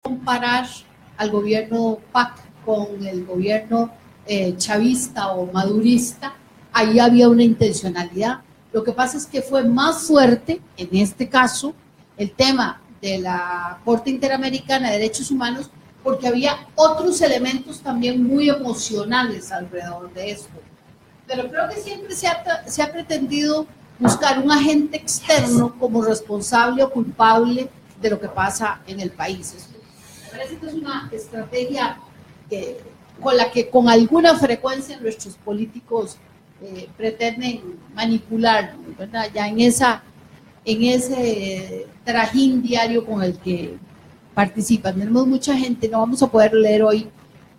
comparar al gobierno PAC con el gobierno chavista o madurista, ahí había una intencionalidad. Lo que pasa es que fue más fuerte, en este caso, el tema de la Corte Interamericana de Derechos Humanos, porque había otros elementos también muy emocionales alrededor de esto. Pero creo que siempre se ha pretendido buscar un agente externo como responsable o culpable de lo que pasa en el país. Me parece que es una estrategia con la que con alguna frecuencia nuestros políticos pretenden manipular, ¿verdad? Ya en ese trajín diario con el que participan. Tenemos mucha gente, no vamos a poder leer hoy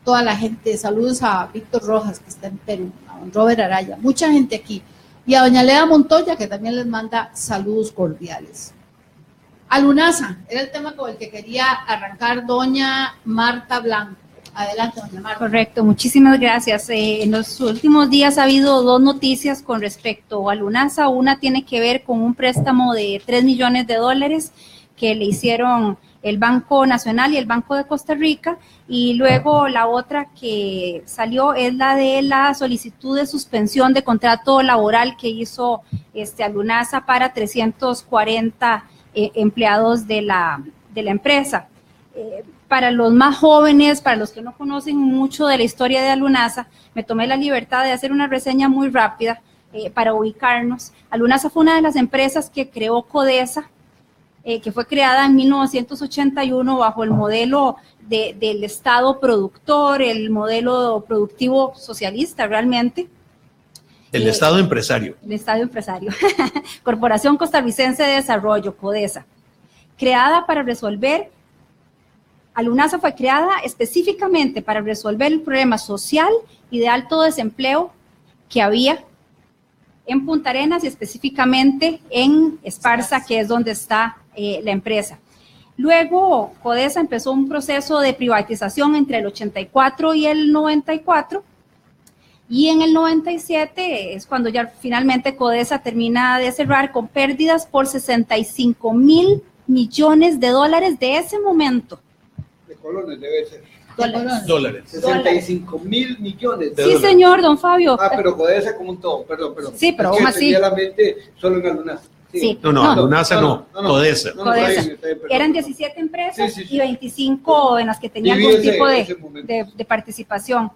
toda la gente. Saludos a Víctor Rojas, que está en Perú, a don Robert Araya, mucha gente aquí, y a doña Leda Montoya, que también les manda saludos cordiales. A Lunasa, era el tema con el que quería arrancar doña Marta Blanco. Adelante, doña Marta. Correcto, muchísimas gracias. En los últimos días ha habido dos noticias con respecto a Lunasa. Una tiene que ver con un préstamo de $3 millones que le hicieron el Banco Nacional y el Banco de Costa Rica, y luego la otra que salió es la de la solicitud de suspensión de contrato laboral que hizo a Lunasa para 340 empleados de la empresa. Para los más jóvenes, para los que no conocen mucho de la historia de Lunasa, me tomé la libertad de hacer una reseña muy rápida para ubicarnos. Lunasa fue una de las empresas que creó Codesa, que fue creada en 1981 bajo el modelo del Estado productor, el modelo productivo socialista realmente. El Estado empresario. El Estado empresario. Corporación Costarricense de Desarrollo, Codesa. Creada para resolver, Lunasa fue creada específicamente para resolver el problema social y de alto desempleo que había en Punta Arenas y específicamente en Esparza, que es donde está la empresa. Luego, Codesa empezó un proceso de privatización entre el 84 y el 94, y en el 97 es cuando ya finalmente Codesa termina de cerrar con pérdidas por $65,000 millones de ese momento. De colones debe ser. Dólares. 65,000 millones de sí, dólares. Señor, don Fabio. Pero Codesa como un todo, perdón. Sí, pero aún así. La mente solo en Lunasa. Sí. No, Lunasa no, Codesa. Codesa. Eran 17 empresas y 25 en las que tenía algún tipo de participación.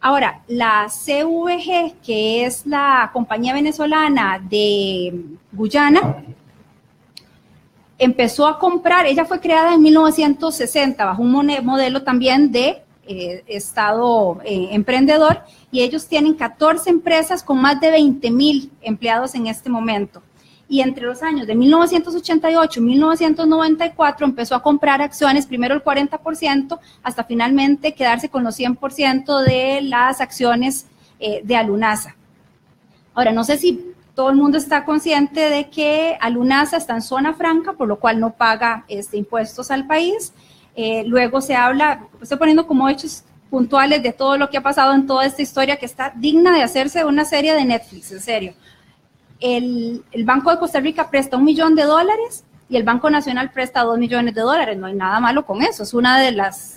Ahora, la CVG, que es la compañía venezolana de Guyana, empezó a comprar, ella fue creada en 1960 bajo un modelo también de Estado emprendedor, y ellos tienen 14 empresas con más de 20,000 empleados en este momento. Y entre los años de 1988 y 1994 empezó a comprar acciones, primero el 40%, hasta finalmente quedarse con los 100% de las acciones de Lunasa. Ahora, no sé si todo el mundo está consciente de que Lunasa está en zona franca, por lo cual no paga impuestos al país. Luego se habla, estoy poniendo como hechos puntuales de todo lo que ha pasado en toda esta historia que está digna de hacerse una serie de Netflix, en serio. El Banco de Costa Rica presta $1 millón y el Banco Nacional presta $2 millones. No hay nada malo con eso, es una de las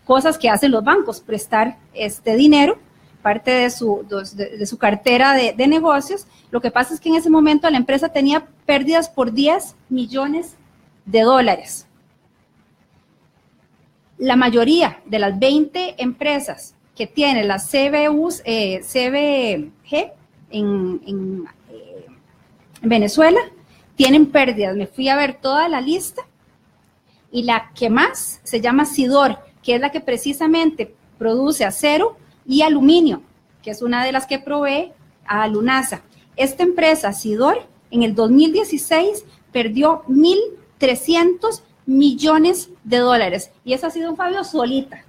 cosas que hacen los bancos, prestar dinero, parte de su cartera de negocios. Lo que pasa es que en ese momento la empresa tenía pérdidas por $10 millones. La mayoría de las 20 empresas que tiene la CVG en Venezuela tienen pérdidas. Me fui a ver toda la lista y la que más se llama Sidor, que es la que precisamente produce acero y aluminio, que es una de las que provee a Lunasa. Esta empresa, Sidor, en el 2016 perdió $1,300 millones. Y esa ha sido, Fabio, solita.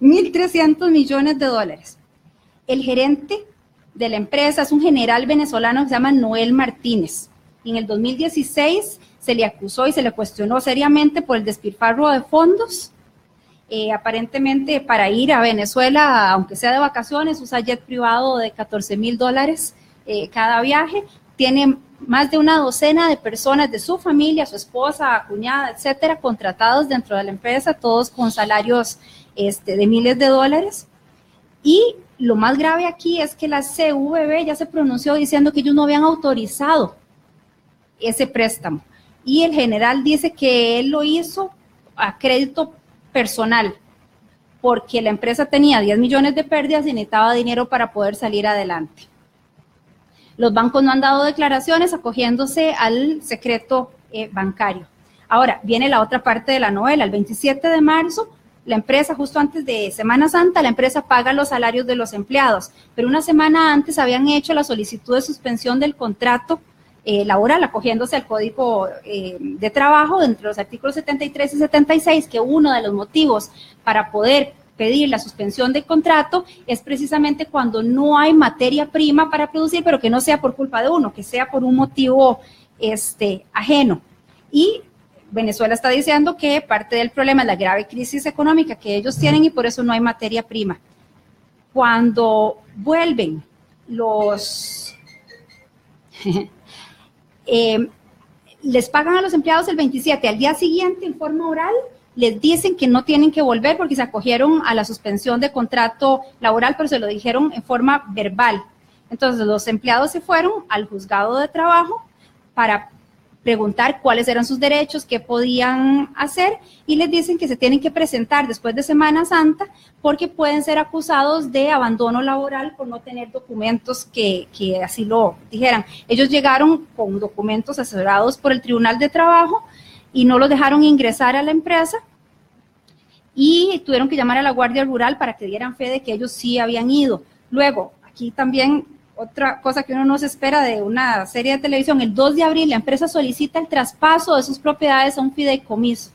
$1,300 millones. El gerente de la empresa es un general venezolano que se llama Noel Martínez. En el 2016 se le acusó y se le cuestionó seriamente por el despilfarro de fondos. Aparentemente para ir a Venezuela, aunque sea de vacaciones, usa jet privado de $14,000 cada viaje. Tiene más de una docena de personas de su familia, su esposa, cuñada, etcétera, contratados dentro de la empresa, todos con salarios de miles de dólares. Y lo más grave aquí es que la CVB ya se pronunció diciendo que ellos no habían autorizado ese préstamo. Y el general dice que él lo hizo a crédito personal, porque la empresa tenía 10 millones de pérdidas y necesitaba dinero para poder salir adelante. Los bancos no han dado declaraciones acogiéndose al secreto bancario. Ahora, viene la otra parte de la novela. El 27 de marzo, la empresa, justo antes de Semana Santa, la empresa paga los salarios de los empleados, pero una semana antes habían hecho la solicitud de suspensión del contrato laboral, acogiéndose al Código de Trabajo, entre los artículos 73 y 76, que uno de los motivos para poder pedir la suspensión del contrato es precisamente cuando no hay materia prima para producir, pero que no sea por culpa de uno, que sea por un motivo ajeno. Y Venezuela está diciendo que parte del problema es la grave crisis económica que ellos tienen y por eso no hay materia prima. Cuando vuelven les pagan a los empleados el 27, al día siguiente en forma oral les dicen que no tienen que volver porque se acogieron a la suspensión de contrato laboral, pero se lo dijeron en forma verbal. Entonces los empleados se fueron al juzgado de trabajo para preguntar cuáles eran sus derechos, qué podían hacer, y les dicen que se tienen que presentar después de Semana Santa porque pueden ser acusados de abandono laboral por no tener documentos que así lo dijeran. Ellos llegaron con documentos asesorados por el Tribunal de Trabajo y no los dejaron ingresar a la empresa y tuvieron que llamar a la Guardia Rural para que dieran fe de que ellos sí habían ido. Luego, aquí también otra cosa que uno no se espera de una serie de televisión, el 2 de abril la empresa solicita el traspaso de sus propiedades a un fideicomiso.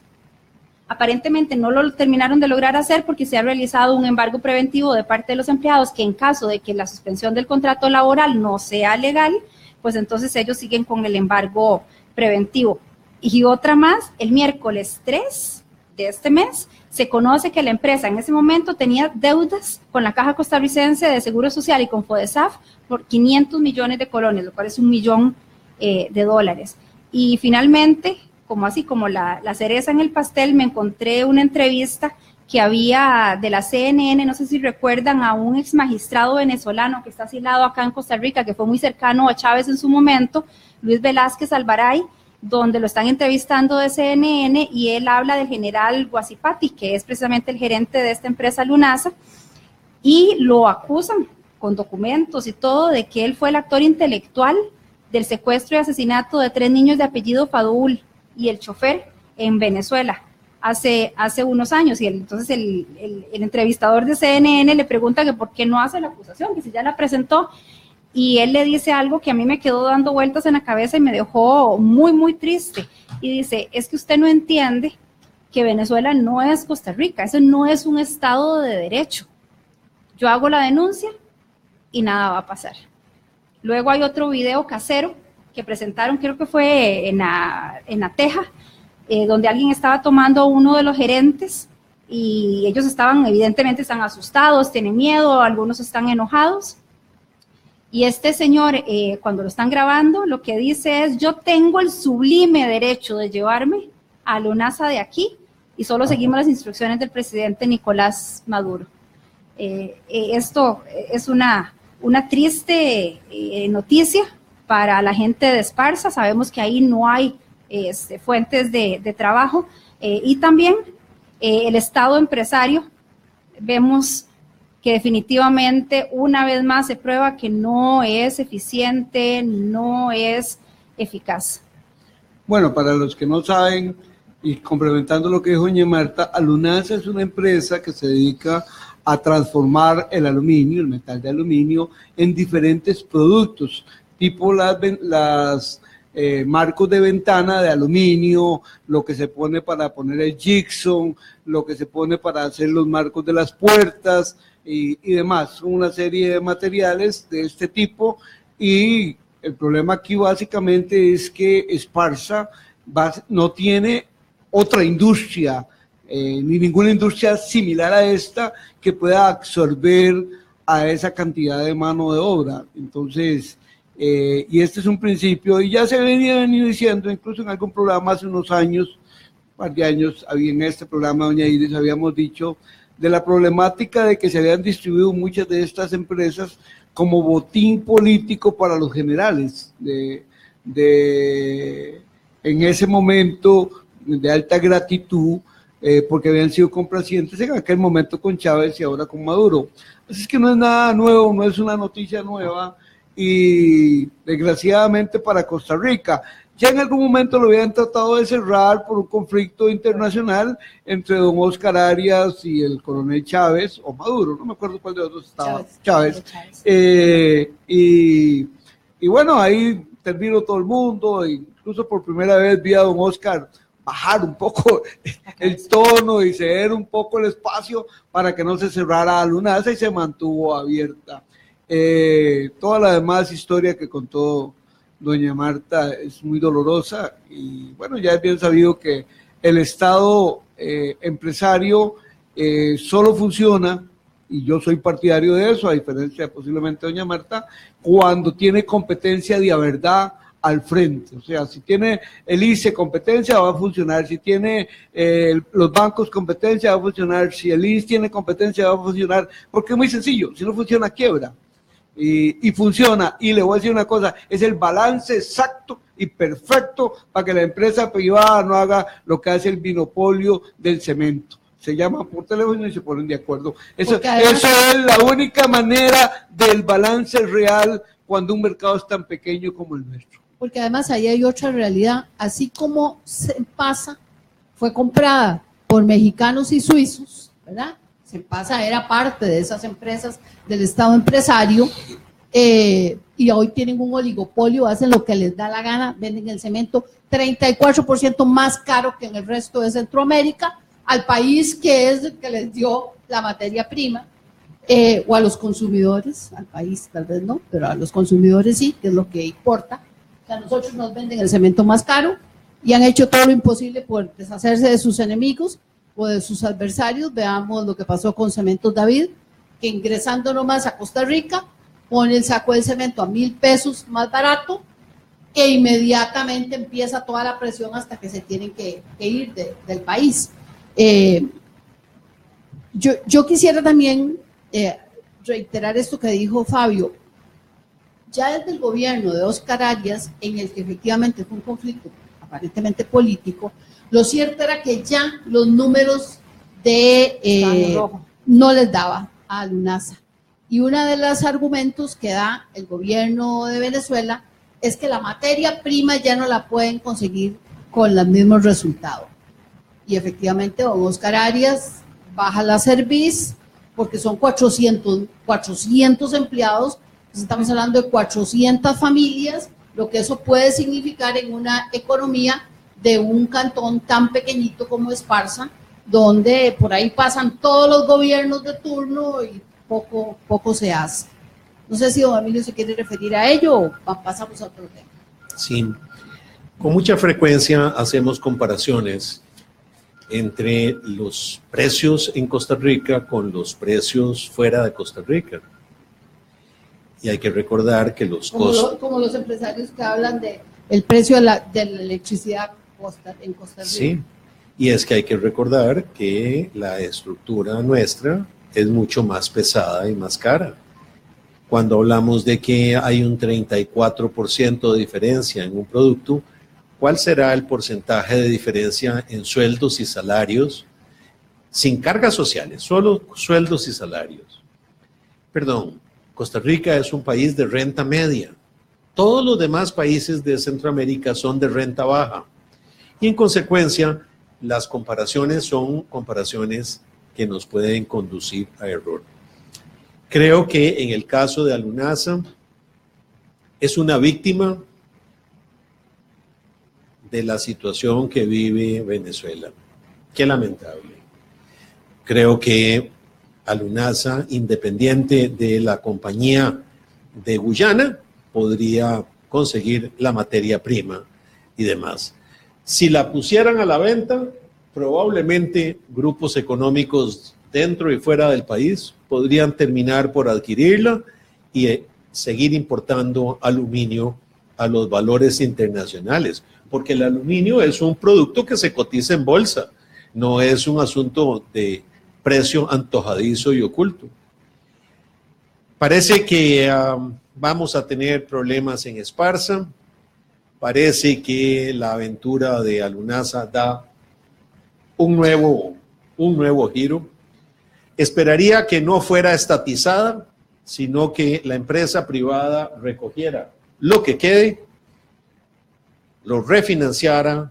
Aparentemente no lo terminaron de lograr hacer porque se ha realizado un embargo preventivo de parte de los empleados que en caso de que la suspensión del contrato laboral no sea legal, pues entonces ellos siguen con el embargo preventivo. Y otra más, el miércoles 3 de este mes, se conoce que la empresa en ese momento tenía deudas con la Caja Costarricense de Seguro Social y con FODESAF por 500 millones de colones, lo cual es $1 millón de dólares. Y finalmente, como la cereza en el pastel, me encontré una entrevista que había de la CNN, no sé si recuerdan, a un ex magistrado venezolano que está asilado acá en Costa Rica, que fue muy cercano a Chávez en su momento, Luis Velázquez Alvaray, donde lo están entrevistando de CNN y él habla del general Guasipati, que es precisamente el gerente de esta empresa Lunasa, y lo acusan con documentos y todo de que él fue el actor intelectual del secuestro y asesinato de 3 niños de apellido Fadul y el chofer en Venezuela hace unos años. Y entonces el entrevistador de CNN le pregunta que por qué no hace la acusación, que si ya la presentó. Y él le dice algo que a mí me quedó dando vueltas en la cabeza y me dejó muy, muy triste. Y dice, es que usted no entiende que Venezuela no es Costa Rica, eso no es un Estado de Derecho. Yo hago la denuncia y nada va a pasar. Luego hay otro video casero que presentaron, creo que fue en la Teja, donde alguien estaba tomando a uno de los gerentes y ellos evidentemente están asustados, tienen miedo, algunos están enojados. Y este señor, cuando lo están grabando, lo que dice es, yo tengo el sublime derecho de llevarme a Lunasa de aquí y solo seguimos las instrucciones del presidente Nicolás Maduro. Esto es una triste noticia para la gente de Esparza. Sabemos que ahí no hay fuentes de trabajo y también el Estado empresario. Vemos que definitivamente una vez más se prueba que no es eficiente, no es eficaz. Bueno, para los que no saben, y complementando lo que dijo doña Marta, Lunasa es una empresa que se dedica a transformar el aluminio, el metal de aluminio, en diferentes productos, tipo las marcos de ventana de aluminio, lo que se pone para poner el gypsum, lo que se pone para hacer los marcos de las puertas, y demás, una serie de materiales de este tipo. Y el problema aquí básicamente es que Esparza no tiene otra industria, ni ninguna industria similar a esta que pueda absorber a esa cantidad de mano de obra. Entonces, y este es un principio, y ya se venía diciendo, incluso en algún programa hace unos años, un par de años, en este programa, doña Iris, habíamos dicho de la problemática de que se habían distribuido muchas de estas empresas como botín político para los generales en ese momento de alta gratitud, porque habían sido complacientes en aquel momento con Chávez y ahora con Maduro. Así es que no es nada nuevo, no es una noticia nueva, y desgraciadamente para Costa Rica. Ya en algún momento lo habían tratado de cerrar por un conflicto internacional entre don Oscar Arias y el coronel Chávez, o Maduro, no me acuerdo cuál de los dos estaba, Chávez. Y bueno, ahí terminó todo el mundo, incluso por primera vez vi a don Oscar bajar un poco el tono y ceder un poco el espacio para que no se cerrara a Lunasa, y se mantuvo abierta. Toda la demás historia que contó doña Marta es muy dolorosa, y bueno, ya es bien sabido que el Estado empresario solo funciona, y yo soy partidario de eso, a diferencia posiblemente de doña Marta, cuando tiene competencia de verdad al frente. O sea, si tiene el ICE competencia, va a funcionar; si tiene los bancos competencia, va a funcionar; si el INS tiene competencia, va a funcionar, porque es muy sencillo, si no funciona, quiebra. Y funciona, y le voy a decir una cosa, es el balance exacto y perfecto para que la empresa privada no haga lo que hace el monopolio del cemento. Se llaman por teléfono y se ponen de acuerdo. Eso es la única manera del balance real cuando un mercado es tan pequeño como el nuestro. Porque además ahí hay otra realidad, así como Sempasa fue comprada por mexicanos y suizos, ¿verdad? Sempasa era parte de esas empresas del Estado empresario, y hoy tienen un oligopolio, hacen lo que les da la gana, venden el cemento 34% más caro que en el resto de Centroamérica, al país que es el que les dio la materia prima, o a los consumidores, al país tal vez no, pero a los consumidores sí, que es lo que importa. O sea, a nosotros nos venden el cemento más caro y han hecho todo lo imposible por deshacerse de sus enemigos o de sus adversarios. Veamos lo que pasó con Cementos David, que ingresando nomás a Costa Rica, pone el saco de cemento a 1,000 pesos más barato, e inmediatamente empieza toda la presión hasta que se tienen que ir del país. Yo quisiera también reiterar esto que dijo Fabio. Ya desde el gobierno de Oscar Arias, en el que efectivamente fue un conflicto aparentemente político, lo cierto era que ya los números no les daba a Lunasa. Y uno de los argumentos que da el gobierno de Venezuela es que la materia prima ya no la pueden conseguir con los mismos resultados. Y efectivamente don Oscar Arias baja la Cervis, porque son 400 empleados, pues estamos hablando de 400 familias, lo que eso puede significar en una economía de un cantón tan pequeñito como Esparza, donde por ahí pasan todos los gobiernos de turno y poco se hace. No sé si don Emilio se quiere referir a ello o pasamos a otro tema. Sí, con mucha frecuencia hacemos comparaciones entre los precios en Costa Rica con los precios fuera de Costa Rica. Y hay que recordar que los costos... Como los empresarios que hablan del precio de la electricidad en Costa Rica. Sí, y es que hay que recordar que la estructura nuestra es mucho más pesada y más cara. Cuando hablamos de que hay un 34% de diferencia en un producto, ¿cuál será el porcentaje de diferencia en sueldos y salarios sin cargas sociales, solo sueldos y salarios? Perdón, Costa Rica es un país de renta media. Todos los demás países de Centroamérica son de renta baja. Y en consecuencia, las comparaciones son comparaciones que nos pueden conducir a error. Creo que en el caso de Lunasa es una víctima de la situación que vive Venezuela. Qué lamentable. Creo que Lunasa, independiente de la compañía de Guyana, podría conseguir la materia prima y demás. Si la pusieran a la venta, probablemente grupos económicos dentro y fuera del país podrían terminar por adquirirla y seguir importando aluminio a los valores internacionales, porque el aluminio es un producto que se cotiza en bolsa, no es un asunto de precio antojadizo y oculto. Parece que vamos a tener problemas en Esparza, parece que la aventura de Alunasa da un nuevo giro. Esperaría que no fuera estatizada, sino que la empresa privada recogiera lo que quede, lo refinanciara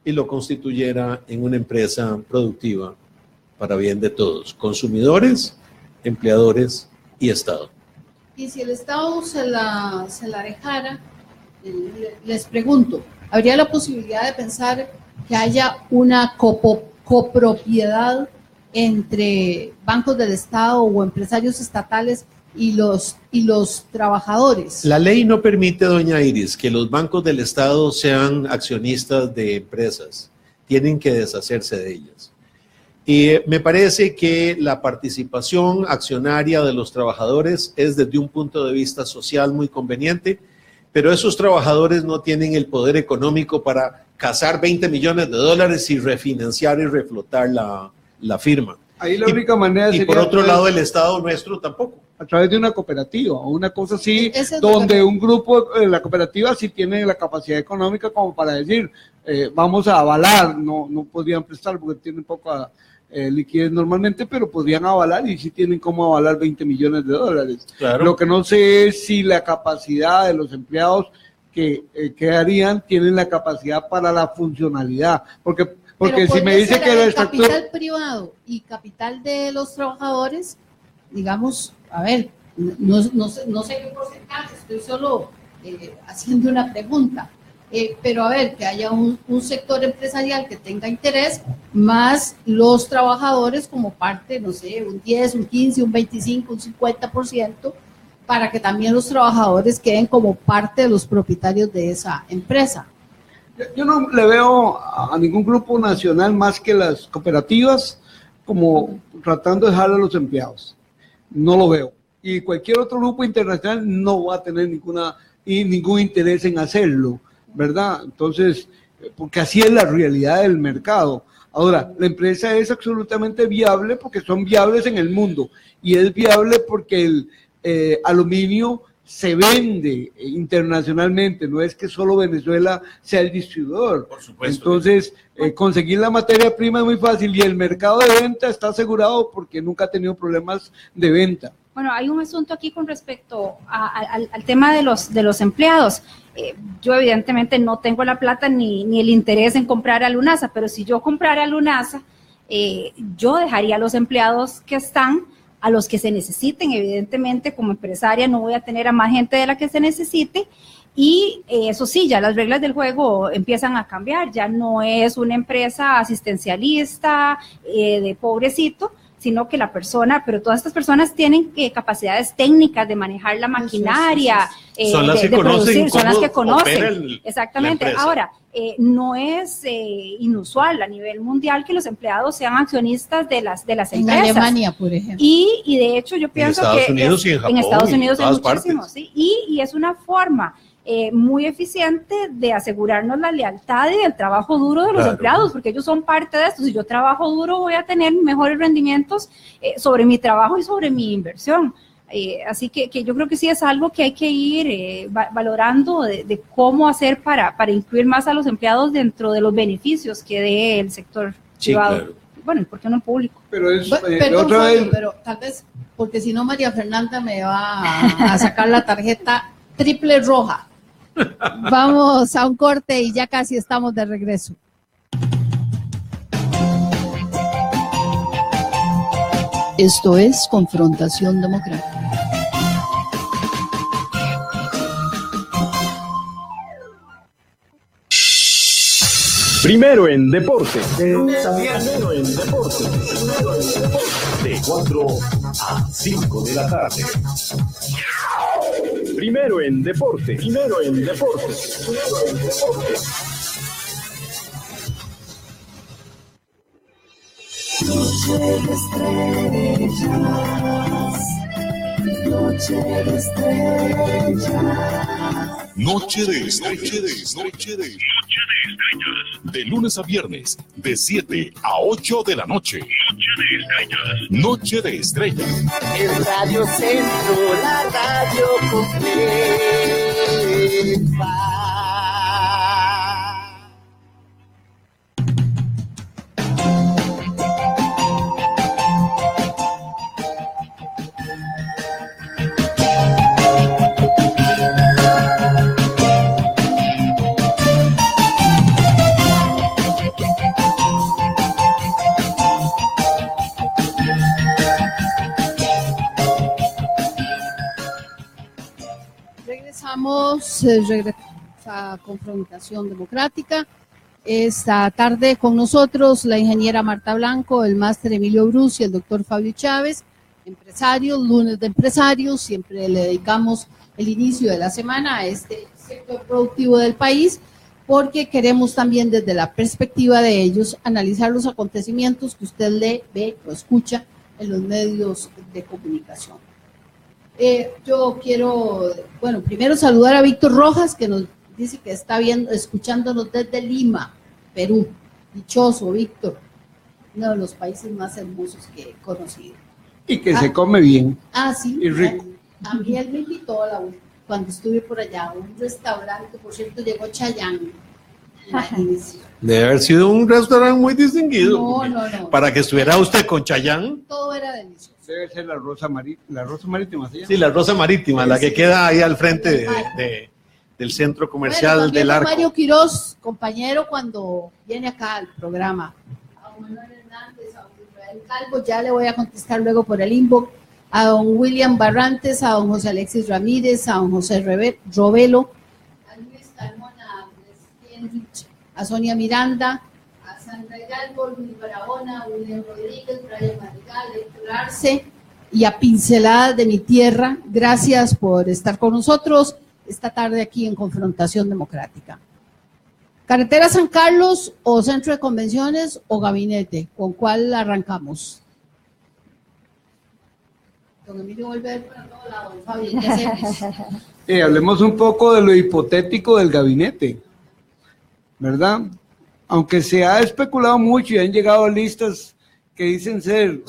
y lo constituyera en una empresa productiva para bien de todos, consumidores, empleadores y Estado. Y si el Estado se la dejara, les pregunto, ¿habría la posibilidad de pensar que haya una copropiedad entre bancos del Estado o empresarios estatales y los trabajadores? La ley no permite, doña Iris, que los bancos del Estado sean accionistas de empresas. Tienen que deshacerse de ellas. Y me parece que la participación accionaria de los trabajadores es desde un punto de vista social muy conveniente, pero esos trabajadores no tienen el poder económico para cazar $20 millones y refinanciar y reflotar la firma. Ahí la única manera sería... Y por otro lado, el Estado nuestro tampoco. A través de una cooperativa o una cosa así, donde un grupo, la cooperativa sí tiene la capacidad económica como para decir, vamos a avalar, no podrían prestar porque tienen poca liquidez normalmente, pero podrían avalar y sí tienen como avalar $20 millones. Claro. Lo que no sé es si la capacidad de los empleados que harían tienen la capacidad para la funcionalidad, porque si me dice que el capital privado y capital de los trabajadores, digamos, a ver, no sé qué porcentaje, estoy solo haciendo una pregunta, pero a ver, que haya un sector empresarial que tenga interés, más los trabajadores como parte, no sé, un 10, un 15, un 25, un 50%, para que también los trabajadores queden como parte de los propietarios de esa empresa. Yo no le veo a ningún grupo nacional más que las cooperativas como tratando de dejar a los empleados. No lo veo. Y cualquier otro grupo internacional no va a tener ningún interés en hacerlo, ¿verdad? Entonces, porque así es la realidad del mercado. Ahora, la empresa es absolutamente viable porque son viables en el mundo y es viable porque el aluminio se vende internacionalmente, no es que solo Venezuela sea el distribuidor. Por supuesto. Entonces, conseguir la materia prima es muy fácil y el mercado de venta está asegurado porque nunca ha tenido problemas de venta. Bueno, hay un asunto aquí con respecto al tema de los empleados. Yo evidentemente no tengo la plata ni el interés en comprar a Lunasa, pero si yo comprara a Lunasa, yo dejaría a los empleados que están, a los que se necesiten. Evidentemente, como empresaria no voy a tener a más gente de la que se necesite, y eso sí, ya las reglas del juego empiezan a cambiar, ya no es una empresa asistencialista de pobrecito, sino que la persona, pero todas estas personas tienen capacidades técnicas de manejar la maquinaria, son las de producir, son las que conocen. Exactamente. Ahora, no es inusual a nivel mundial que los empleados sean accionistas de las empresas. En Alemania, por ejemplo. Y de hecho yo pienso que en Estados Unidos hay muchísimos, ¿sí? Y es una forma muy eficiente de asegurarnos la lealtad y el trabajo duro de los empleados, porque ellos son parte de esto. Si yo trabajo duro, voy a tener mejores rendimientos sobre mi trabajo y sobre mi inversión. Así que yo creo que sí es algo que hay que ir valorando de cómo hacer para incluir más a los empleados dentro de los beneficios que dé el sector privado. Claro. Bueno, ¿y por qué no el público? Pero es perdón, pero tal vez, porque si no María Fernanda me va a sacar la tarjeta triple roja. Vamos a un corte y ya casi estamos de regreso. Esto es Confrontación Democrática. Primero en deporte. Primero en deporte. De 4 a 5 de la tarde. Primero en deporte. Primero en deporte. Primero en deporte. Noche de estrellas, Noche de estrellas. Noche de estrellas. De lunes a viernes, de 7 a 8 de la noche. Noche de estrellas. El Radio Centro, la radio completa. Regresamos a Confrontación Democrática. Esta tarde con nosotros la ingeniera Marta Blanco, el máster Emilio Bruce y el doctor Fabio Chávez, empresarios, lunes de empresarios. Siempre le dedicamos el inicio de la semana a este sector productivo del país, porque queremos también desde la perspectiva de ellos analizar los acontecimientos que usted lee, ve o escucha en los medios de comunicación. Yo quiero, primero saludar a Víctor Rojas, que nos dice que está escuchándonos desde Lima, Perú. Dichoso, Víctor, uno de los países más hermosos que he conocido. Y que se come bien. Sí. Y rico. A mí él me invitó cuando estuve por allá a un restaurante, por cierto, llegó Chayanne. Debe haber sido un restaurante muy distinguido. No. Para que estuviera usted con Chayanne. Todo era delicioso. Debe ser la Rosa Marítima, ¿sí? Sí, la Rosa Marítima, la que queda ahí al frente del centro comercial del Arco. Mario Quiroz, compañero, cuando viene acá al programa. A don Manuel Hernández, a don Israel Calvo, ya le voy a contestar luego por el inbox. A don William Barrantes, a don José Alexis Ramírez, a don José Robelo, a Luis Carmona, a Andrés Henrich, a Sonia Miranda, a Sandra Hidalgo, Luis Barahona, a William Rodríguez, Brian Madrigal, Héctor Arce y a Pinceladas de mi Tierra. Gracias por estar con nosotros esta tarde aquí en Confrontación Democrática. ¿Carretera San Carlos o Centro de Convenciones o Gabinete? ¿Con cuál arrancamos? Don Emilio vuelve para todos lados, Fabi, ¿qué hacemos? Hablemos un poco de lo hipotético del gabinete, ¿verdad? Aunque se ha especulado mucho y han llegado listas que dicen ser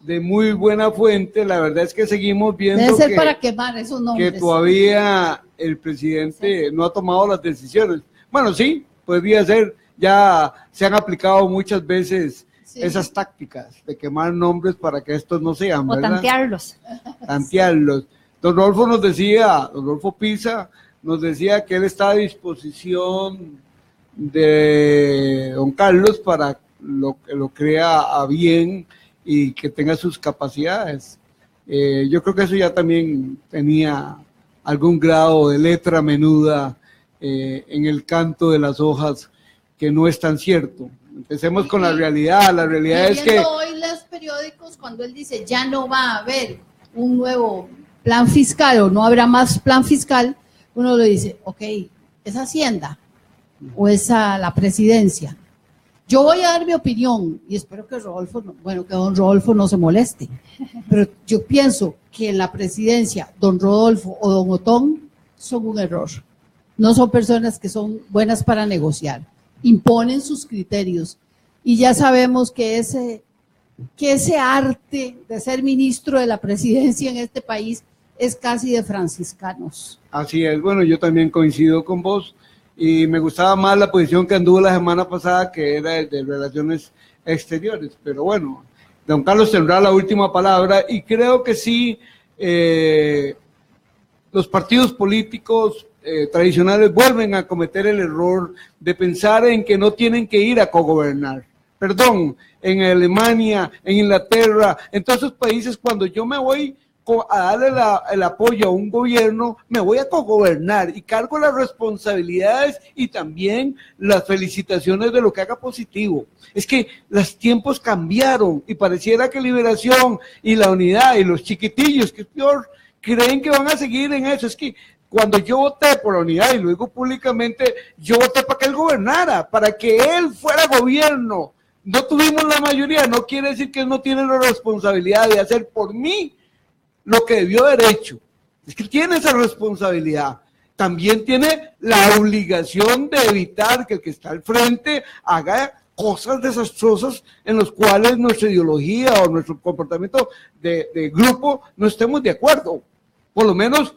de muy buena fuente, la verdad es que seguimos viendo debe ser para quemar esos nombres, que todavía el presidente no ha tomado las decisiones. Bueno, sí, podría ser, ya se han aplicado muchas veces esas tácticas de quemar nombres para que estos no sean, ¿verdad? O tantearlos. Tantearlos. Don Rodolfo Pisa nos decía que él está a disposición de don Carlos para lo que lo crea a bien y que tenga sus capacidades. Yo creo que eso ya también tenía algún grado de letra menuda en el canto de las hojas, que no es tan cierto. Empecemos con la realidad. La realidad es que hoy los periódicos, cuando él dice ya no va a haber un nuevo plan fiscal o no habrá más plan fiscal, uno le dice, ok, ¿es Hacienda o es a la presidencia? Yo voy a dar mi opinión y espero que don Rodolfo no se moleste, pero yo pienso que en la presidencia don Rodolfo o don Otón son un error. No son personas que son buenas para negociar. Imponen sus criterios y ya sabemos que ese arte de ser ministro de la presidencia en este país es casi de franciscanos. Así es, bueno, yo también coincido con vos y me gustaba más la posición que anduvo la semana pasada, que era el de Relaciones Exteriores, pero bueno, don Carlos tendrá la última palabra y creo que sí, los partidos políticos tradicionales vuelven a cometer el error de pensar en que no tienen que ir a cogobernar. Perdón, en Alemania, en Inglaterra, en todos esos países, cuando yo me voy a darle el apoyo a un gobierno, me voy a cogobernar y cargo las responsabilidades y también las felicitaciones de lo que haga positivo. Es que los tiempos cambiaron y pareciera que Liberación y la Unidad y los chiquitillos, que es peor, creen que van a seguir en eso. Es que cuando yo voté por la Unidad, y lo digo públicamente, yo voté para que él gobernara, para que él fuera gobierno. No tuvimos la mayoría, no quiere decir que él no tiene la responsabilidad de hacer por mí lo que debió haber hecho. Es que tiene esa responsabilidad. También tiene la obligación de evitar que el que está al frente haga cosas desastrosas en las cuales nuestra ideología o nuestro comportamiento de grupo no estemos de acuerdo. Por lo menos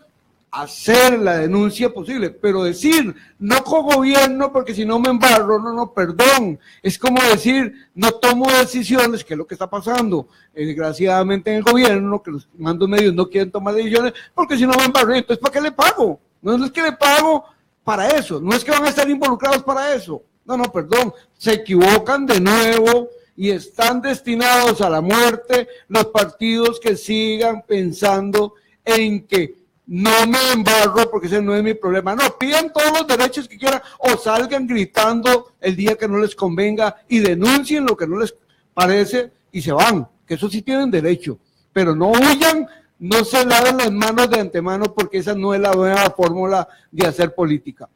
hacer la denuncia posible, pero decir no cogobierno porque si no me embarro, no, perdón. Es como decir no tomo decisiones, que es lo que está pasando desgraciadamente en el gobierno, que los mandos medios no quieren tomar decisiones porque si no me embarro, entonces ¿para qué le pago? No es que le pago para eso, no es que van a estar involucrados para eso. No, perdón, se equivocan de nuevo y están destinados a la muerte los partidos que sigan pensando en que no me embarro porque ese no es mi problema. No, pidan todos los derechos que quieran o salgan gritando el día que no les convenga y denuncien lo que no les parece y se van, que eso sí tienen derecho, pero no huyan, no se laven las manos de antemano porque esa no es la nueva fórmula de hacer política.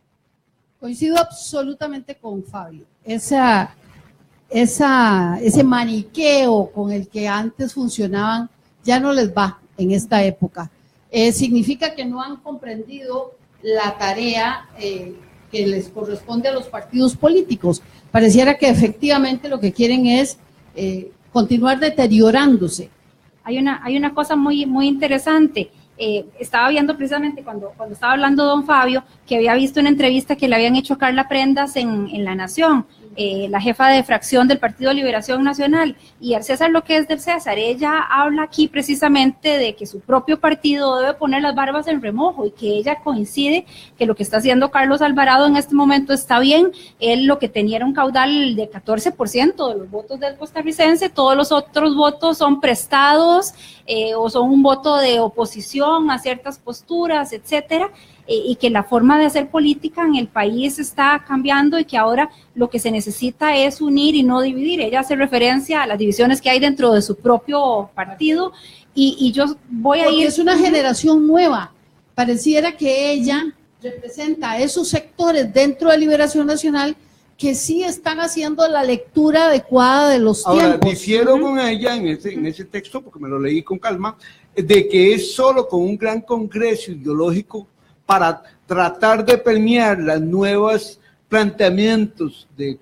Coincido absolutamente con Fabio. Ese maniqueo con el que antes funcionaban ya no les va en esta época. Significa que no han comprendido la tarea que les corresponde a los partidos políticos. Pareciera que efectivamente lo que quieren es continuar deteriorándose. Hay una cosa muy, muy interesante. Estaba viendo precisamente cuando estaba hablando don Fabio, que había visto una entrevista que le habían hecho a Carla Prendas en La Nación, la jefa de fracción del Partido Liberación Nacional, y al César lo que es del César. Ella habla aquí precisamente de que su propio partido debe poner las barbas en remojo y que ella coincide que lo que está haciendo Carlos Alvarado en este momento está bien. Él lo que tenía era un caudal de 14% de los votos del costarricense, todos los otros votos son prestados o son un voto de oposición a ciertas posturas, etcétera. Y que la forma de hacer política en el país está cambiando y que ahora lo que se necesita es unir y no dividir. Ella hace referencia a las divisiones que hay dentro de su propio partido y yo voy a ir... Es una generación nueva. Pareciera que ella representa a esos sectores dentro de Liberación Nacional que sí están haciendo la lectura adecuada de los tiempos. Ahora, difiero con ella en ese texto, porque me lo leí con calma, de que es solo con un gran congreso ideológico para tratar de permear las nuevos planteamientos de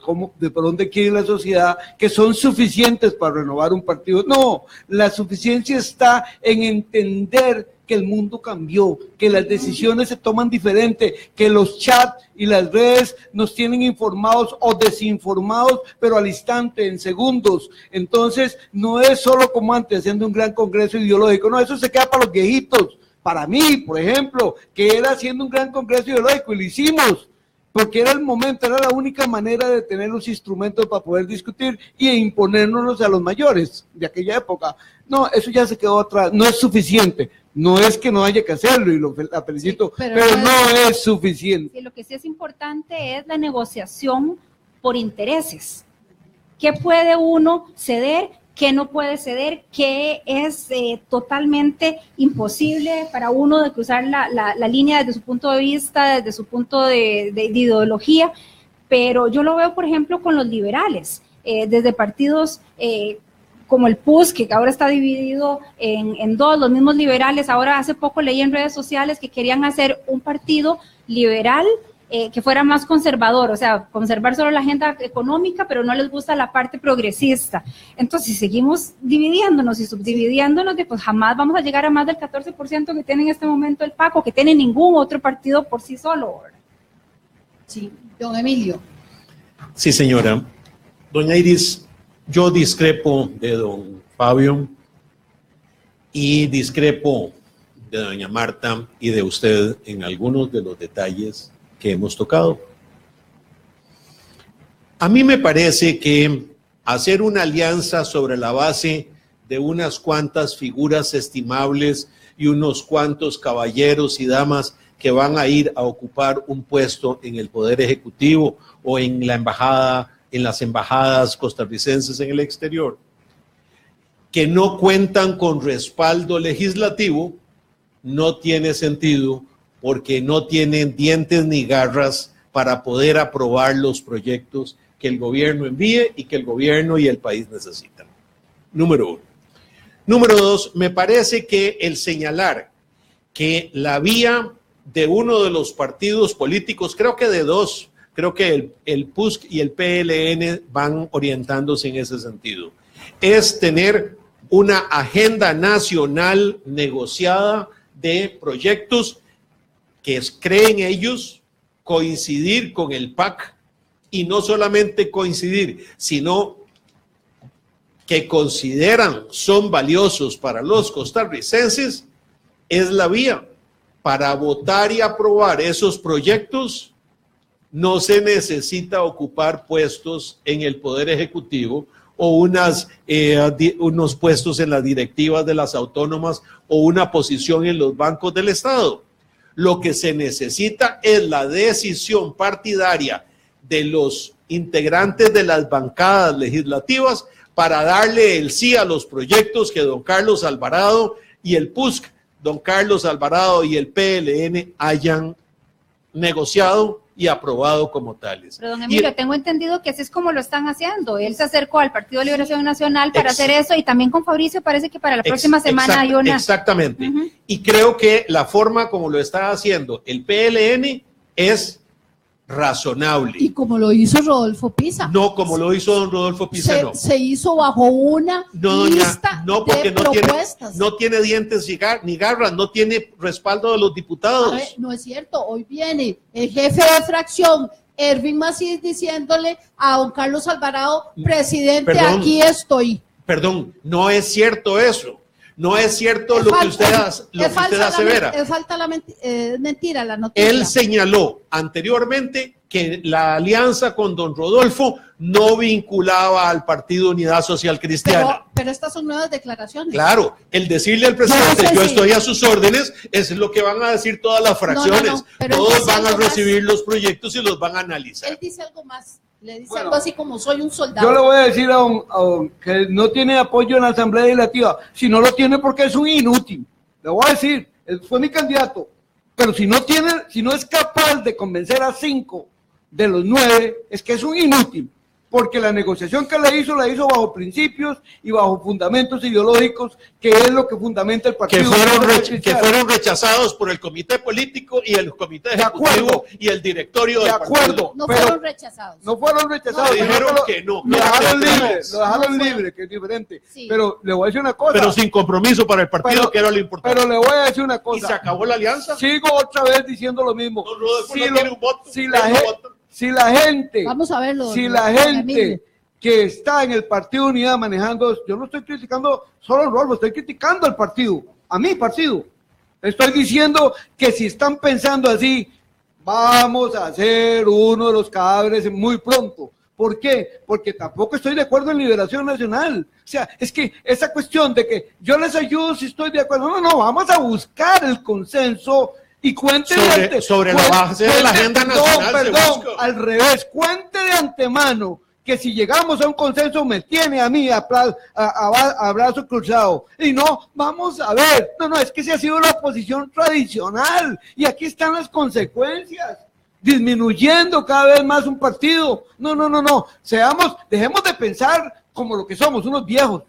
por dónde quiere la sociedad, que son suficientes para renovar un partido. No, la suficiencia está en entender que el mundo cambió, que las decisiones se toman diferente, que los chats y las redes nos tienen informados o desinformados, pero al instante, en segundos. Entonces, no es solo como antes, haciendo un gran congreso ideológico, no, eso se queda para los viejitos. Para mí, por ejemplo, que era haciendo un gran congreso ideológico y lo hicimos, porque era el momento, era la única manera de tener los instrumentos para poder discutir y imponernos a los mayores de aquella época. No, eso ya se quedó atrás, no es suficiente, no es que no haya que hacerlo y la felicito, sí, pero no es suficiente. Sí, lo que sí es importante es la negociación por intereses. ¿Qué puede uno ceder? ¿Qué no puede ceder? ¿Qué es totalmente imposible para uno de cruzar la línea desde su punto de vista, desde su punto de ideología? Pero yo lo veo, por ejemplo, con los liberales, desde partidos como el PUS, que ahora está dividido en dos, los mismos liberales. Ahora hace poco leí en redes sociales que querían hacer un partido liberal que fuera más conservador, o sea, conservar solo la agenda económica, pero no les gusta la parte progresista. Entonces, si seguimos dividiéndonos y subdividiéndonos, pues jamás vamos a llegar a más del 14% que tiene en este momento el PAC, o que tiene ningún otro partido por sí solo, ¿verdad? Sí, don Emilio. Sí, señora. Doña Iris, yo discrepo de don Fabio y discrepo de doña Marta y de usted en algunos de los detalles que hemos tocado. A mí me parece que hacer una alianza sobre la base de unas cuantas figuras estimables y unos cuantos caballeros y damas que van a ir a ocupar un puesto en el Poder Ejecutivo o en la embajada, en las embajadas costarricenses en el exterior, que no cuentan con respaldo legislativo, no tiene sentido, porque no tienen dientes ni garras para poder aprobar los proyectos que el gobierno envíe y que el gobierno y el país necesitan. Número uno. Número 2, me parece que el señalar que la vía de uno de los partidos políticos, creo que de dos, creo que el PUSC y el PLN van orientándose en ese sentido, es tener una agenda nacional negociada de proyectos que creen ellos coincidir con el PAC, y no solamente coincidir, sino que consideran son valiosos para los costarricenses. Es la vía para votar y aprobar esos proyectos. No se necesita ocupar puestos en el Poder Ejecutivo o unos puestos en las directivas de las autónomas o una posición en los bancos del Estado. Lo que se necesita es la decisión partidaria de los integrantes de las bancadas legislativas para darle el sí a los proyectos que don Carlos Alvarado y el PUSC, don Carlos Alvarado y el PLN hayan negociado y aprobado como tales. Pero don Emilio, tengo entendido que así es como lo están haciendo. Él se acercó al Partido de Liberación Nacional para hacer eso, y también con Fabricio parece que para la próxima semana hay una... Exactamente. Y creo que la forma como lo está haciendo el PLN es razonable. Y como lo hizo Rodolfo Pisa. No, como lo hizo don Rodolfo Pisa, no. Se hizo bajo una lista porque de propuestas. No tiene dientes ni garras, no tiene respaldo de los diputados. A ver, no es cierto, hoy viene el jefe de fracción, Ervin Macías, diciéndole a don Carlos Alvarado, presidente, perdón, aquí estoy. Perdón, no es cierto eso. No es cierto lo que usted asevera. Es falta la mentira, la noticia. Él señaló anteriormente que la alianza con don Rodolfo no vinculaba al Partido Unidad Social Cristiana. Pero estas son nuevas declaraciones. Claro, el decirle al presidente, yo estoy a sus órdenes, es lo que van a decir todas las fracciones. Todos van a recibir los proyectos y los van a analizar. Él dice algo más. Le dice algo así como soy un soldado. Yo le voy a decir a don que no tiene apoyo en la Asamblea Legislativa. Si no lo tiene porque es un inútil. Le voy a decir, él fue mi candidato. Pero si no es capaz de convencer a 5 de los 9, es que es un inútil. Porque la negociación que la hizo bajo principios y bajo fundamentos ideológicos, que es lo que fundamenta el partido. Que fueron rechazados por el comité político y el comité ejecutivo y el directorio del partido. No fueron rechazados. No fueron rechazados. Dijeron que no. Lo dejaron libre, que es diferente. Sí. Pero le voy a decir una cosa. Pero sin compromiso para el partido, que era lo importante. Pero le voy a decir una cosa. ¿Y se acabó la alianza? Sigo otra vez diciendo lo mismo. No tiene un voto. Si la gente, vamos a verlo, que está en el Partido Unidad manejando, yo no estoy criticando solo a Rodolfo, estoy criticando al partido, a mi partido. Estoy diciendo que si están pensando así, vamos a hacer uno de los cadáveres muy pronto. ¿Por qué? Porque tampoco estoy de acuerdo en Liberación Nacional. O sea, es que esa cuestión de que yo les ayudo si estoy de acuerdo, no, vamos a buscar el consenso. Y cuente sobre la base de la agenda nacional. Al revés, cuente de antemano que si llegamos a un consenso me tiene a mí a brazo cruzado. Y no, vamos a ver, no, es que se ha sido la oposición tradicional y aquí están las consecuencias, disminuyendo cada vez más un partido. No, dejemos de pensar como lo que somos, unos viejos.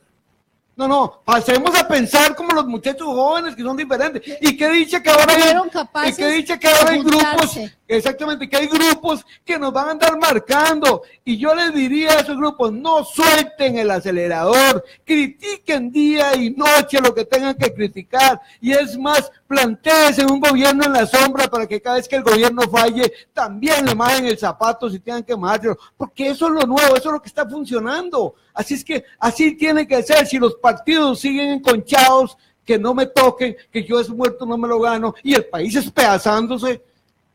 No, pasemos a pensar como los muchachos jóvenes que son diferentes. Y que dice que ahora hay grupos, exactamente, que hay grupos que nos van a andar marcando. Y yo les diría a esos grupos, no suelten el acelerador, critiquen día y noche lo que tengan que criticar. Y es más, plantéense un gobierno en la sombra para que cada vez que el gobierno falle, también le majen el zapato si tengan que majarlo. Porque eso es lo nuevo, eso es lo que está funcionando. Así es que así tiene que ser. Si los partidos siguen enconchados, que no me toquen, que yo ese muerto no me lo gano, y el país espedazándose.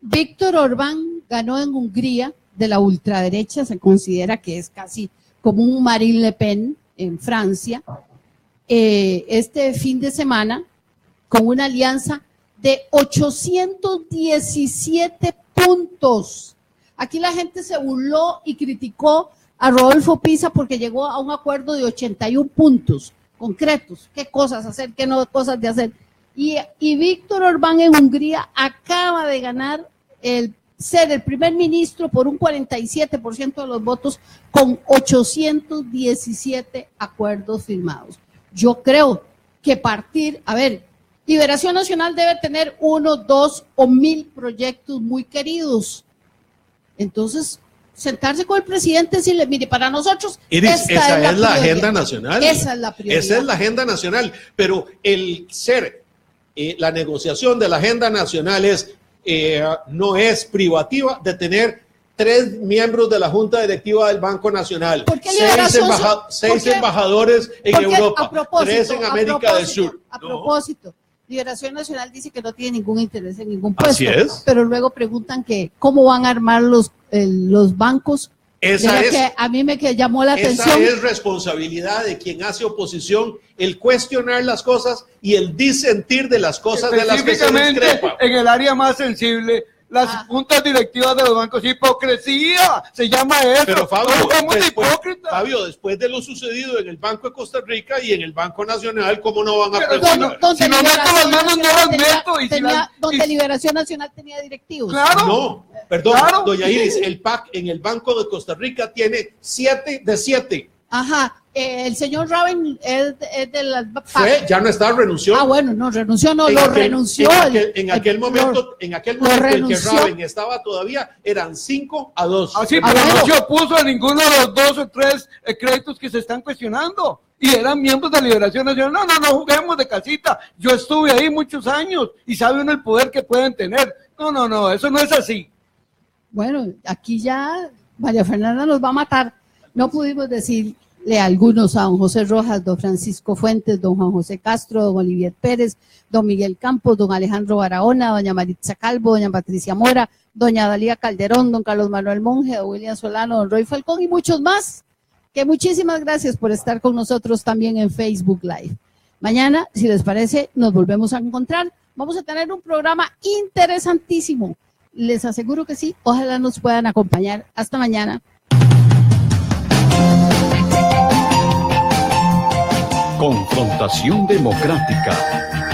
Víctor Orbán ganó en Hungría de la ultraderecha, se considera que es casi como un Marine Le Pen en Francia, este fin de semana, con una alianza de 817 puntos. Aquí la gente se burló y criticó a Rodolfo Pisa porque llegó a un acuerdo de 81 puntos concretos. ¿Qué cosas hacer? ¿Qué no cosas de hacer? Y Víctor Orbán en Hungría acaba de ganar ser el primer ministro por un 47% de los votos con 817 acuerdos firmados. Yo creo que partir, a ver, Liberación Nacional debe tener 1, 2 o 1000 proyectos muy queridos. Entonces, sentarse con el presidente y decirle, mire, para nosotros Iris, esa es la agenda nacional. Esa es la prioridad. Esa es la agenda nacional, pero la negociación de la agenda nacional no es privativa de tener 3 miembros de la Junta Directiva del Banco Nacional, 6 embajadores en Europa, 3 en América del Sur. A propósito, Liberación Nacional dice que no tiene ningún interés en ningún puesto. Así es. Pero luego preguntan que cómo van a armar los bancos. Que a mí me llamó la atención. Esa es responsabilidad de quien hace oposición, el cuestionar las cosas y el disentir de las cosas de las que se discrepa. En el área más sensible, las juntas directivas de los bancos, hipocresía, se llama eso. Pero Fabio, después de lo sucedido en el Banco de Costa Rica y en el Banco Nacional, ¿cómo no van a preguntar? Si no meto las manos, no las meto. Donde Liberación Nacional tenía directivos. Claro. No, perdón, doña Iris, el PAC en el Banco de Costa Rica tiene 7 de 7. Ajá, el señor Raven es de las PAC. Ya no está, renunció. Bueno, no, renunció, renunció. En aquel momento en que Raven estaba todavía, eran 5-2. Así, pero no se opuso a ninguno de los 2 o 3 créditos que se están cuestionando. Y eran miembros de Liberación Nacional. No juguemos de casita. Yo estuve ahí muchos años y sabe uno el poder que pueden tener. No, eso no es así. Bueno, aquí ya María Fernanda nos va a matar. No pudimos decirle a algunos, a don José Rojas, don Francisco Fuentes, don Juan José Castro, don Olivier Pérez, don Miguel Campos, don Alejandro Barahona, doña Maritza Calvo, doña Patricia Mora, doña Dalía Calderón, don Carlos Manuel Monge, don William Solano, don Roy Falcón y muchos más. Que muchísimas gracias por estar con nosotros también en Facebook Live. Mañana, si les parece, nos volvemos a encontrar. Vamos a tener un programa interesantísimo. Les aseguro que sí. Ojalá nos puedan acompañar. Hasta mañana. Confrontación Democrática.